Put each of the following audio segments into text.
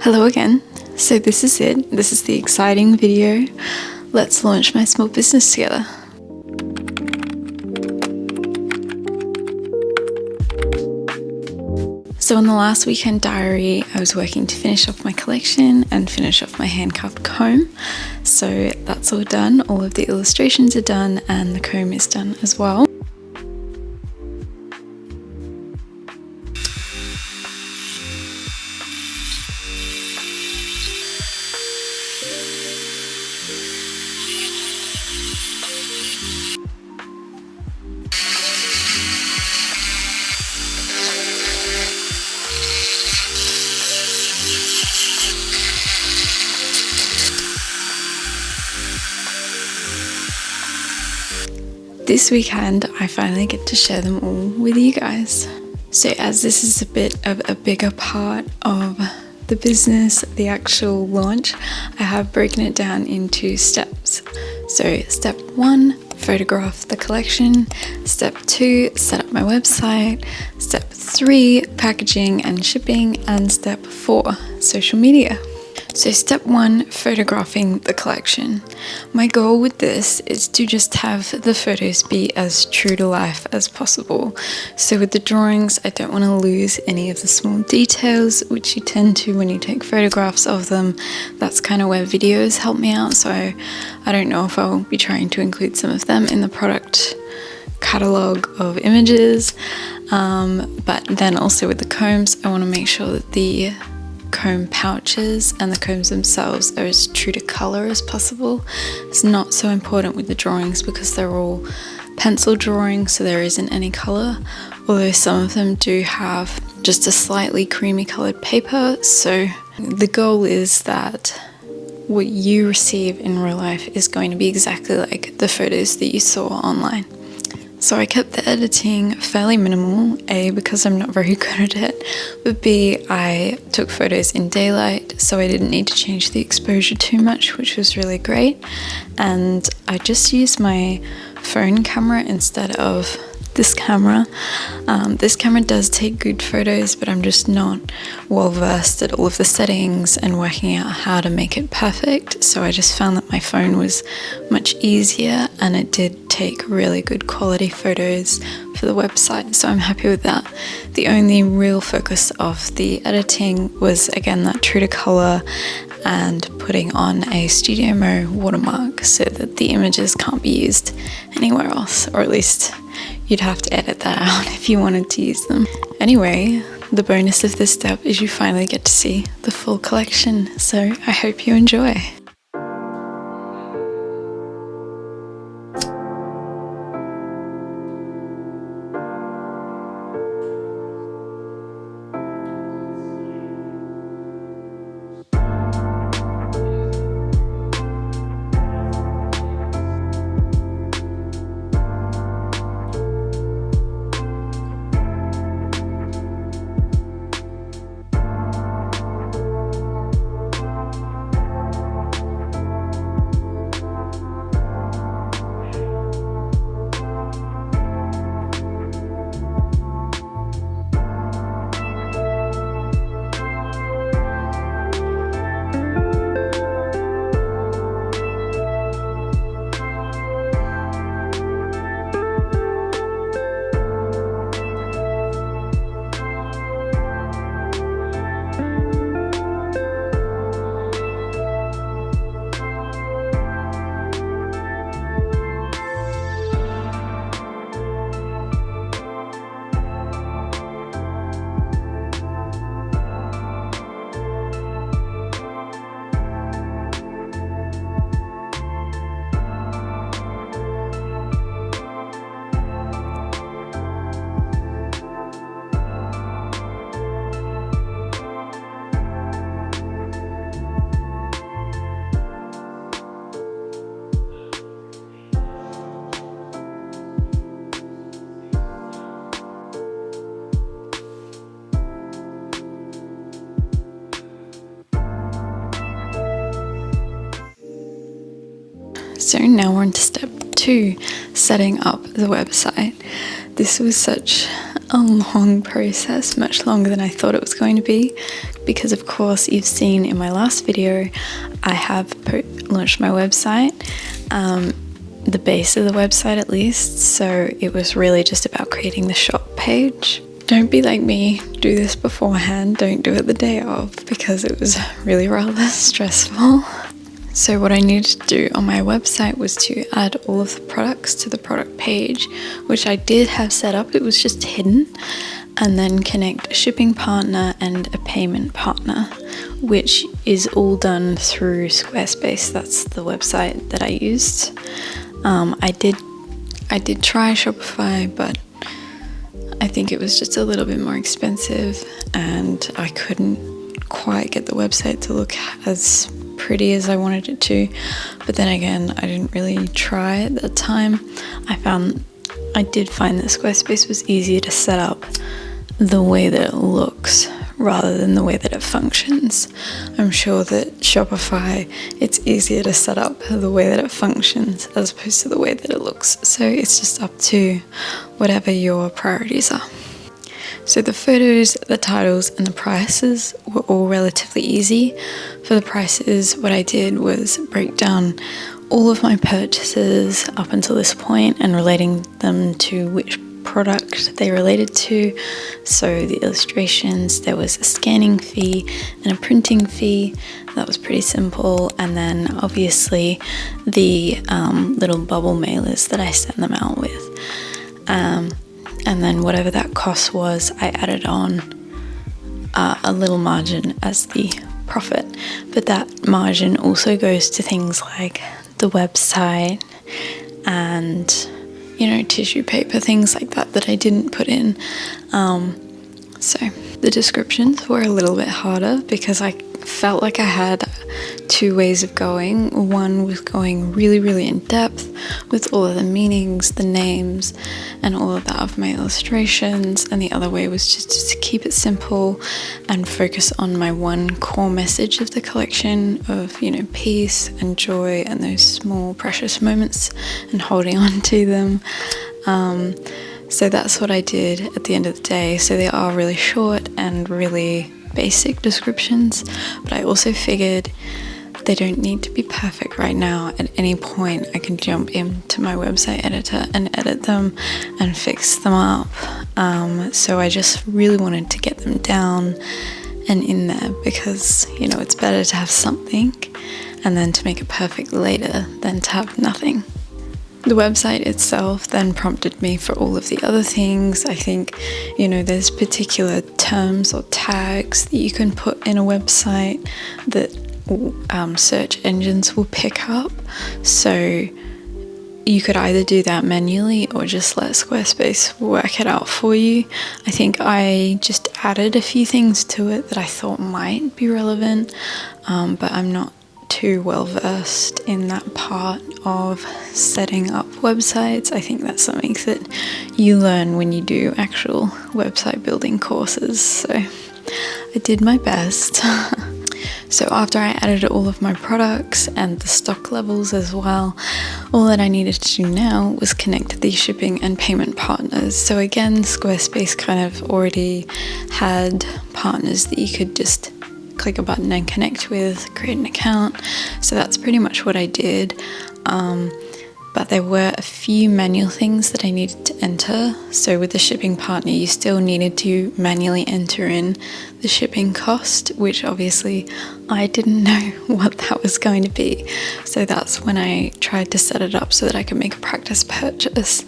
Hello again. So this is it. This is the exciting video. Let's launch my small business together. So in the last weekend diary, I was working to finish off my collection and finish off my handcuffed comb. So that's all done. All of the illustrations are done and the comb is done as well. This weekend, I finally get to share them all with you guys. So as this is a bit of a bigger part of the business, the actual launch, I have broken it down into steps. So step 1, photograph the collection. Step 2, set up my website. Step 3, packaging and shipping. And step 4, social media. So step 1, photographing the collection. My goal with this is to just have the photos be as true to life as possible. So with the drawings, I don't want to lose any of the small details, which you tend to when you take photographs of them. That's kind of where videos help me out. So I don't know if I'll be trying to include some of them in the product catalog of images. But then also with the combs, I want to make sure that the comb pouches and the combs themselves are as true to color as possible. It's not so important with the drawings because they're all pencil drawings, so there isn't any color, although some of them do have just a slightly creamy colored paper. So the goal is that what you receive in real life is going to be exactly like the photos that you saw online. So I kept the editing fairly minimal, A, because I'm not very good at it, but B, I took photos in daylight, so I didn't need to change the exposure too much, which was really great. And I just used my phone camera instead of this camera. This camera does take good photos, but I'm just not well versed at all of the settings and working out how to make it perfect. So I just found that my phone was much easier and it did take really good quality photos for the website. So I'm happy with that. The only real focus of the editing was again that true to color and putting on a Studio Mo watermark so that the images can't be used anywhere else, or at least you'd have to edit that out if you wanted to use them. Anyway, the bonus of this step is you finally get to see the full collection, so I hope you enjoy. So now we're on to step 2, setting up the website. This was such a long process, much longer than I thought it was going to be, because of course you've seen in my last video I have launched my website, the base of the website at least, so it was really just about creating the shop page. Don't be like me, do this beforehand, don't do it the day of, because it was really rather stressful. So what I needed to do on my website was to add all of the products to the product page, which I did have set up, it was just hidden, and then connect a shipping partner and a payment partner, which is all done through Squarespace. That's the website that I used. I did try Shopify, but I think it was just a little bit more expensive and I couldn't quite get the website to look as pretty as I wanted it to. But then again, I didn't really try at that time. I did find that Squarespace was easier to set up the way that it looks rather than the way that it functions. I'm sure that Shopify, it's easier to set up the way that it functions as opposed to the way that it looks. So it's just up to whatever your priorities are. So the photos, the titles, and the prices were all relatively easy. For the prices, what I did was break down all of my purchases up until this point and relating them to which product they related to. So the illustrations, there was a scanning fee and a printing fee. That was pretty simple. And then obviously the little bubble mailers that I sent them out with. And then whatever that cost was, I added on a little margin as the profit. But that margin also goes to things like the website and, you know, tissue paper, things like that I didn't put in. So the descriptions were a little bit harder because I felt like I had two ways of going. One was going really, really in depth with all of the meanings, the names, and all of that of my illustrations, and the other way was just to keep it simple and focus on my one core message of the collection of, you know, peace and joy and those small precious moments and holding on to them. So that's what I did at the end of the day. So they are really short and really basic descriptions, but I also figured they don't need to be perfect right now. At any point I can jump into my website editor and edit them and fix them up. So I just really wanted to get them down and in there because, you know, it's better to have something and then to make it perfect later than to have nothing. The website itself then prompted me for all of the other things. I think, you know, there's particular terms or tags that you can put in a website that search engines will pick up. So you could either do that manually or just let Squarespace work it out for you. I think I just added a few things to it that I thought might be relevant, but I'm not too well versed in that part of setting up websites. I think that's something that you learn when you do actual website building courses. So I did my best. So after I added all of my products and the stock levels as well, all that I needed to do now was connect the shipping and payment partners. So again, Squarespace kind of already had partners that you could just click a button and connect with, create an account. So that's pretty much what I did. But there were a few manual things that I needed to enter. So with the shipping partner, you still needed to manually enter in the shipping cost, which obviously I didn't know what that was going to be. So that's when I tried to set it up so that I could make a practice purchase.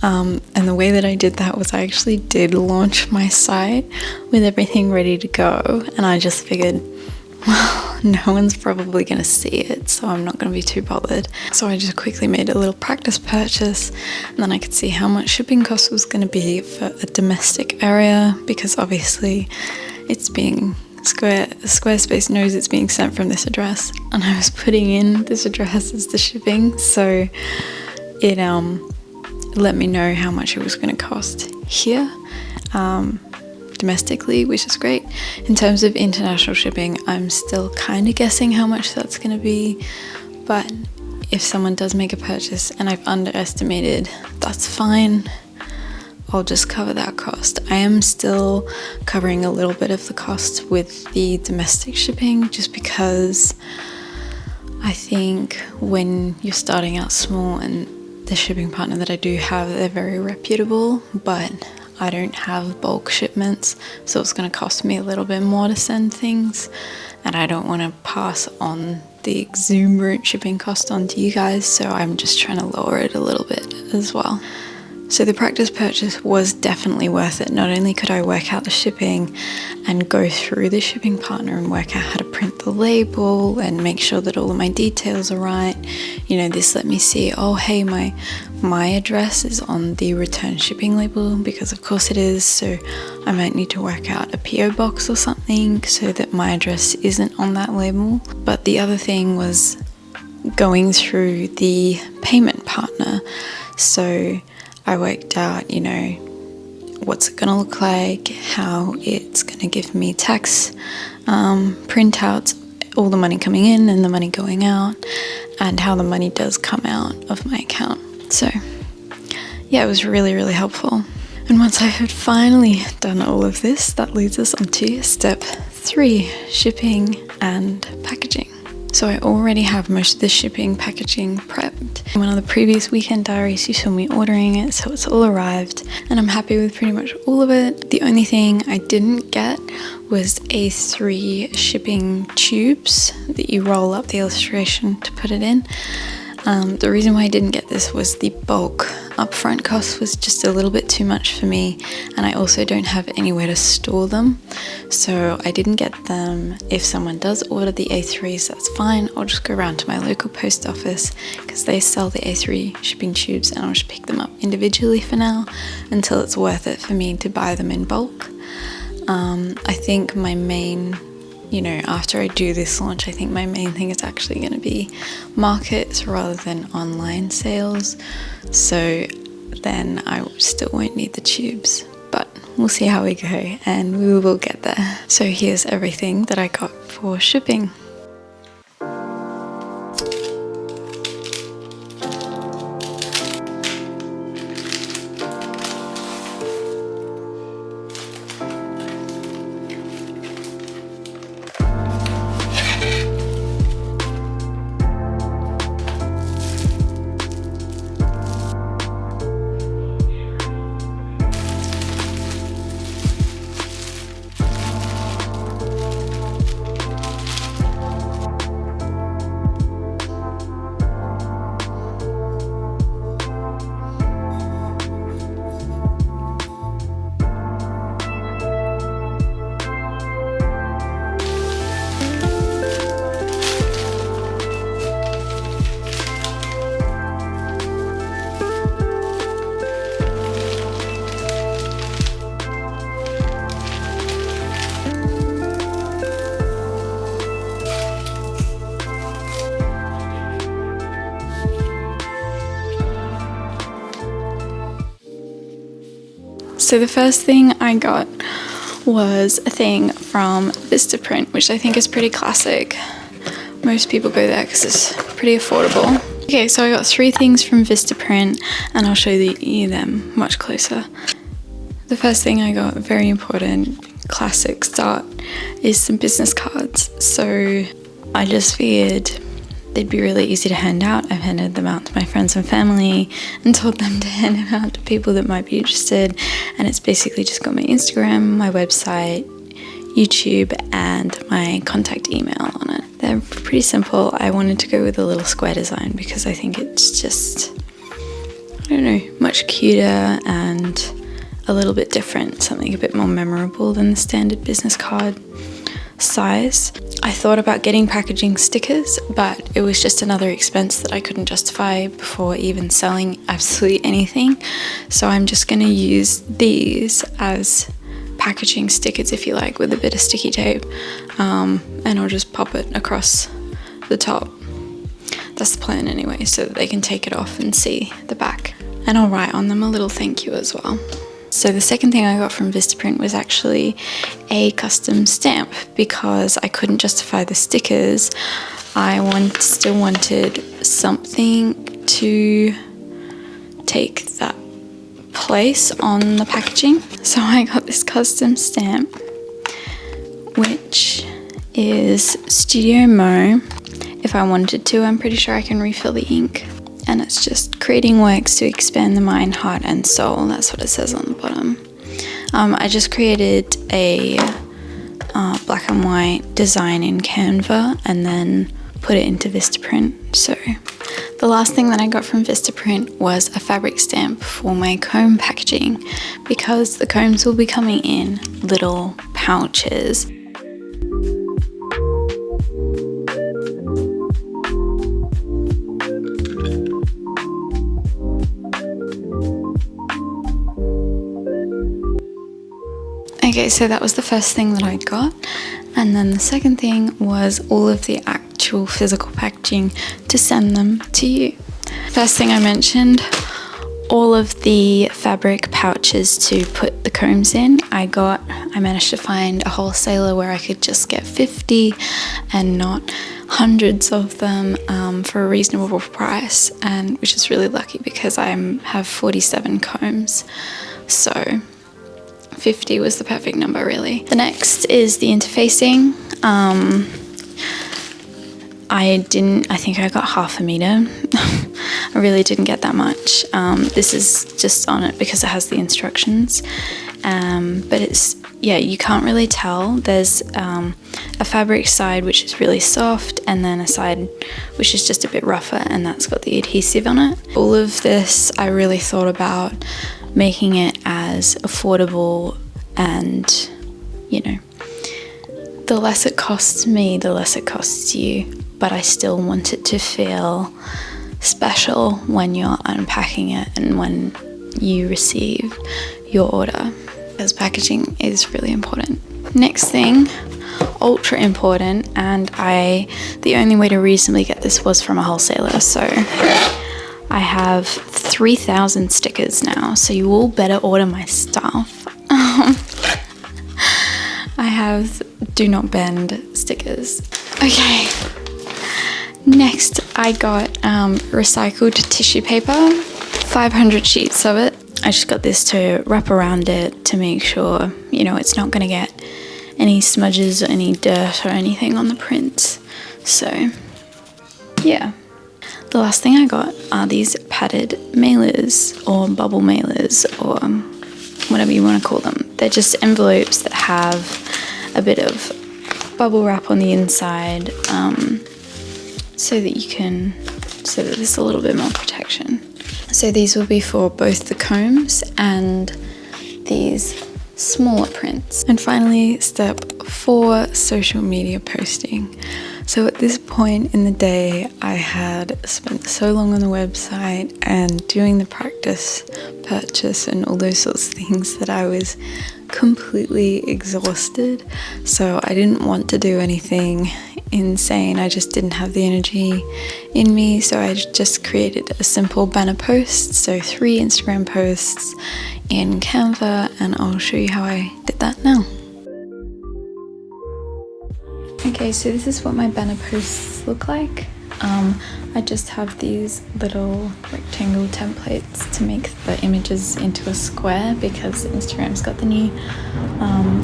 And the way that I did that was I actually did launch my site with everything ready to go, and I just figured, well, no one's probably going to see it, so I'm not going to be too bothered. So I just quickly made a little practice purchase, and then I could see how much shipping cost was going to be for a domestic area, because obviously it's being Squarespace knows it's being sent from this address, and I was putting in this address as the shipping, so it let me know how much it was going to cost here domestically, which is great. In terms of international shipping, I'm still kind of guessing how much that's going to be, but if someone does make a purchase and I've underestimated, that's fine. I'll just cover that cost. I am still covering a little bit of the cost with the domestic shipping, just because I think when you're starting out small, and the shipping partner that I do have, they're very reputable, but I don't have bulk shipments, so it's going to cost me a little bit more to send things, and I don't want to pass on the exuberant shipping cost onto you guys, so I'm just trying to lower it a little bit as well. So the practice purchase was definitely worth it. Not only could I work out the shipping and go through the shipping partner and work out how to print the label and make sure that all of my details are right. You know, this let me see, oh hey, my address is on the return shipping label, because of course it is, so I might need to work out a PO box or something so that my address isn't on that label. But the other thing was going through the payment partner. So I worked out, you know, what's it gonna look like, how it's gonna give me tax printouts, all the money coming in and the money going out, and how the money does come out of my account. So yeah, it was really, really helpful. And once I had finally done all of this, that leads us on to step 3, shipping and packaging. So I already have most of the shipping packaging prepped. In one of the previous weekend diaries, you saw me ordering it, so it's all arrived, and I'm happy with pretty much all of it. The only thing I didn't get was A3 shipping tubes that you roll up the illustration to put it in. The reason why I didn't get this was the bulk upfront cost was just a little bit too much for me, and I also don't have anywhere to store them, so I didn't get them. If someone does order the A3s, that's fine. I'll just go around to my local post office because they sell the A3 shipping tubes, and I'll just pick them up individually for now until it's worth it for me to buy them in bulk. I think my main, you know, after I do this launch, I think my main thing is actually going to be markets rather than online sales. So then I still won't need the tubes, but we'll see how we go, and we will get there. So here's everything that I got for shipping. So the first thing I got was a thing from Vistaprint, which I think is pretty classic. Most people go there because it's pretty affordable. Okay, so I got 3 things from Vistaprint, and I'll show you them much closer. The first thing I got, very important, classic start, is some business cards. So I just figured they'd be really easy to hand out. I've handed them out to my friends and family and told them to hand them out to people that might be interested. And it's basically just got my Instagram, my website, YouTube, and my contact email on it. They're pretty simple. I wanted to go with a little square design because I think it's just, I don't know, much cuter and a little bit different, something a bit more memorable than the standard business card size. I thought about getting packaging stickers, but it was just another expense that I couldn't justify before even selling absolutely anything. So I'm just going to use these as packaging stickers, if you like, with a bit of sticky tape, and I'll just pop it across the top. That's the plan anyway, so that they can take it off and see the back. And I'll write on them a little thank you as well. So the second thing I got from Vistaprint was actually a custom stamp because I couldn't justify the stickers. I still wanted something to take that place on the packaging. So I got this custom stamp, which is Studio Mo. If I wanted to, I'm pretty sure I can refill the ink. And it's just creating works to expand the mind, heart and soul. That's what it says on the bottom. I just created a black and white design in Canva and then put it into Vistaprint. So the last thing that I got from Vistaprint was a fabric stamp for my comb packaging, because the combs will be coming in little pouches. Okay, so that was the first thing that I got. And then the second thing was all of the actual physical packaging to send them to you. First thing I mentioned, all of the fabric pouches to put the combs in. I managed to find a wholesaler where I could just get 50 and not hundreds of them for a reasonable price, and which is really lucky because I have 47 combs. So 50 was the perfect number, really. The next is the interfacing. I think I got half a meter. I really didn't get that much. This is just on it because it has the instructions. But it's, yeah, you can't really tell. There's a fabric side which is really soft, and then a side which is just a bit rougher, and that's got the adhesive on it. All of this, I really thought about making it as affordable, and you know, the less it costs me, the less it costs you, but I still want it to feel special when you're unpacking it and when you receive your order, because packaging is really important. Next thing, ultra important, and the only way to reasonably get this was from a wholesaler, so I have 3,000 stickers now, so you all better order my stuff. I have do not bend stickers. Okay. Next, I got recycled tissue paper, 500 sheets of it. I just got this to wrap around it to make sure, you know, it's not going to get any smudges or any dirt or anything on the print. So, yeah. The last thing I got are these padded mailers, or bubble mailers, or whatever you want to call them. They're just envelopes that have a bit of bubble wrap on the inside, so that there's a little bit more protection. So these will be for both the combs and these smaller prints. And finally, step 4, social media posting. So at this point in the day, I had spent so long on the website and doing the practice purchase and all those sorts of things that I was completely exhausted. So I didn't want to do anything insane. I just didn't have the energy in me. So I just created a simple banner post. So 3 Instagram posts in Canva, and I'll show you how I did that now. Okay, so this is what my banner posts look like. I just have these little rectangle templates to make the images into a square, because Instagram's got the new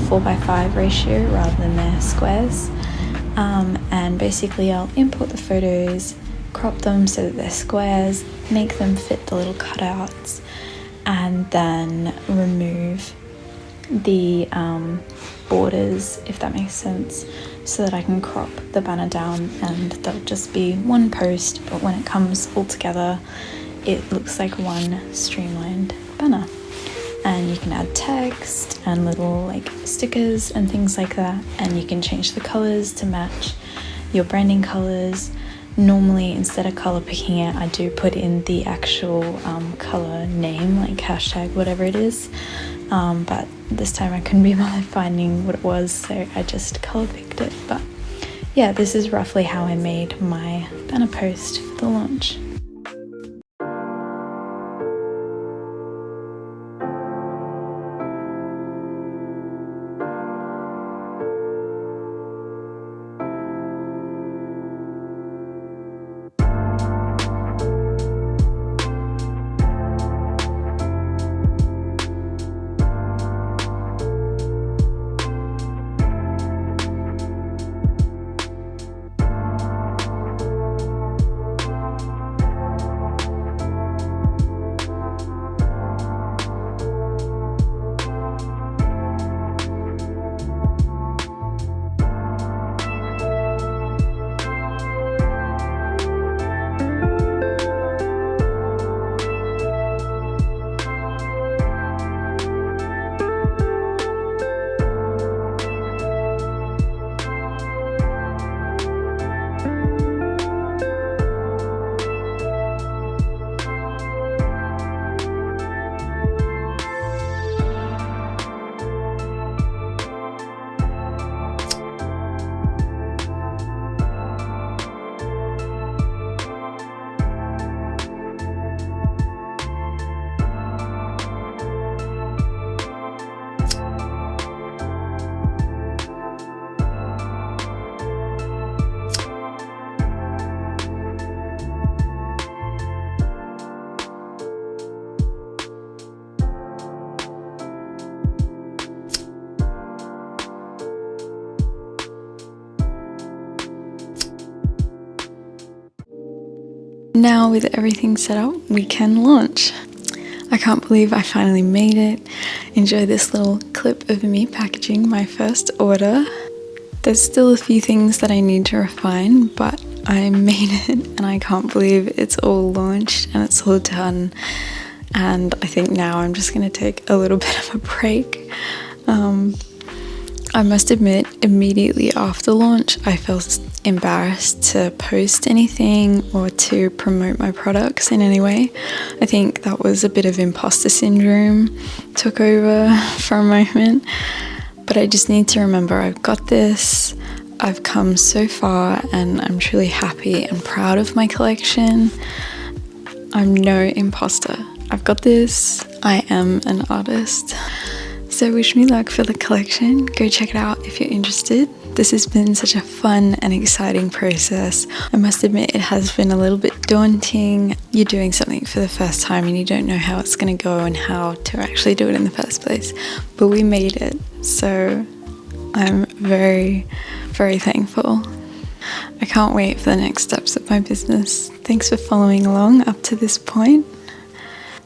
4:5 ratio rather than their squares. And basically I'll import the photos, crop them so that they're squares, make them fit the little cutouts, and then remove the borders, if that makes sense, so that I can crop the banner down and that'll just be one post, but when it comes all together it looks like one streamlined banner. And you can add text and little like stickers and things like that, and you can change the colors to match your branding colors. Normally, instead of color picking it, I do put in the actual color name, like hashtag whatever it is, but this time I couldn't be bothered finding what it was, so I just color picked it. But yeah, this is roughly how I made my banner post for the launch. now with everything set up, we can launch. I can't believe I finally made it. Enjoy this little clip of me packaging my first order. There's still a few things that I need to refine, but I made it and I can't believe it's all launched and it's all done. And I think now I'm just going to take a little bit of a break. I must admit, immediately after launch, I felt embarrassed to post anything or to promote my products in any way. I think that was a bit of imposter syndrome took over for a moment. But I just need to remember I've got this, I've come so far, and I'm truly happy and proud of my collection. I'm no imposter. I've got this, I am an artist. So wish me luck for the collection. Go check it out if you're interested. This has been such a fun and exciting process. I must admit it has been a little bit daunting. You're doing something for the first time and you don't know how it's going to go and how to actually do it in the first place. But we made it, so I'm very, very thankful. I can't wait for the next steps of my business. Thanks for following along up to this point.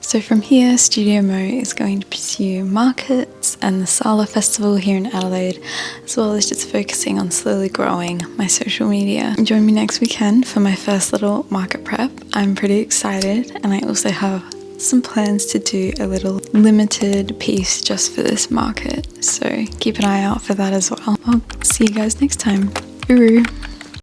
So from here, Studio Mo is going to pursue markets and the Sala Festival here in Adelaide, as well as just focusing on slowly growing my social media. Join me next weekend for my first little market prep. I'm pretty excited, and I also have some plans to do a little limited piece just for this market. So keep an eye out for that as well. I'll see you guys next time. Uru!